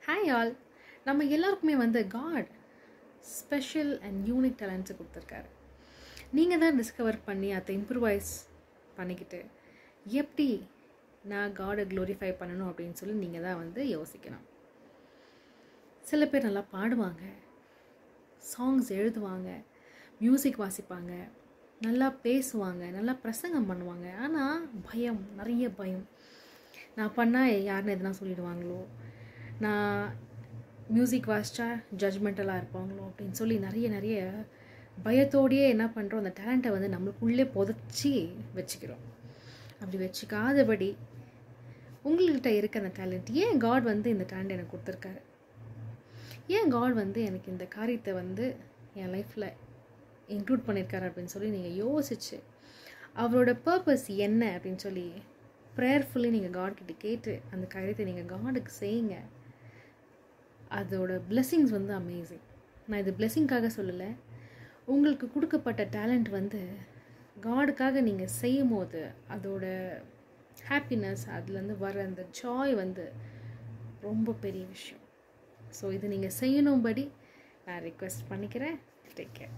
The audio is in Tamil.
Hi all. நம்ம எல்லாருக்குமே வந்து காட் ஸ்பெஷல் அண்ட் யூனிக் டேலண்ட்ஸை கொடுத்துருக்காரு. நீங்கள் தான் டிஸ்கவர் பண்ணி அதை இம்ப்ரூவைஸ் பண்ணிக்கிட்டு எப்படி நான் காடை க்ளோரிஃபை பண்ணணும் அப்படின்னு சொல்லி நீங்கள் தான் வந்து யோசிக்கணும். சில பேர் நல்லா பாடுவாங்க, சாங்ஸ் எழுதுவாங்க, மியூசிக் வாசிப்பாங்க, நல்லா பேசுவாங்க, நல்லா பிரசங்கம் பண்ணுவாங்க. ஆனால் பயம், நிறைய பயம். நான் பண்ணால் யாருன்னு எதுனா சொல்லிடுவாங்களோ, நான் மியூசிக் வாசித்தா ஜட்ஜ்மெண்டலாக இருப்பாங்களோ அப்படின்னு சொல்லி நிறைய பயத்தோடையே என்ன பண்ணுறோம், அந்த டேலண்ட்டை வந்து நம்மளுக்குள்ளே புதைச்சி வச்சுக்கிறோம். அப்படி வச்சுக்காதபடி உங்கள்கிட்ட இருக்க அந்த டேலண்ட், ஏன் காட் வந்து இந்த டேலண்ட் எனக்கு கொடுத்துருக்காரு, ஏன் காட் வந்து எனக்கு இந்த காரியத்தை வந்து என் லைஃப்பில் இன்க்ளூட் பண்ணியிருக்காரு அப்படின்னு சொல்லி நீங்கள் யோசிச்சு அவரோட பர்பஸ் என்ன அப்படின்னு சொல்லி ப்ரேயர்ஃபுல்லி நீங்கள் காட்கிட்ட கேட்டு அந்த காரியத்தை நீங்கள் காடுக்கு செய்யுங்க. அதோட பிளெஸ்ஸிங்ஸ் வந்து அமேசிங். நான் இது பிளெஸ்ஸிங்காக சொல்லலை, உங்களுக்கு கொடுக்கப்பட்ட டேலண்ட் வந்து காடுக்காக நீங்கள் செய்யும் போது அதோட ஹாப்பினஸ், அதுலேருந்து வர அந்த ஜாய் வந்து ரொம்ப பெரிய விஷயம். ஸோ இது நீங்கள் செய்யணும்படி நான் ரிக்வெஸ்ட் பண்ணிக்கிறேன். Take care.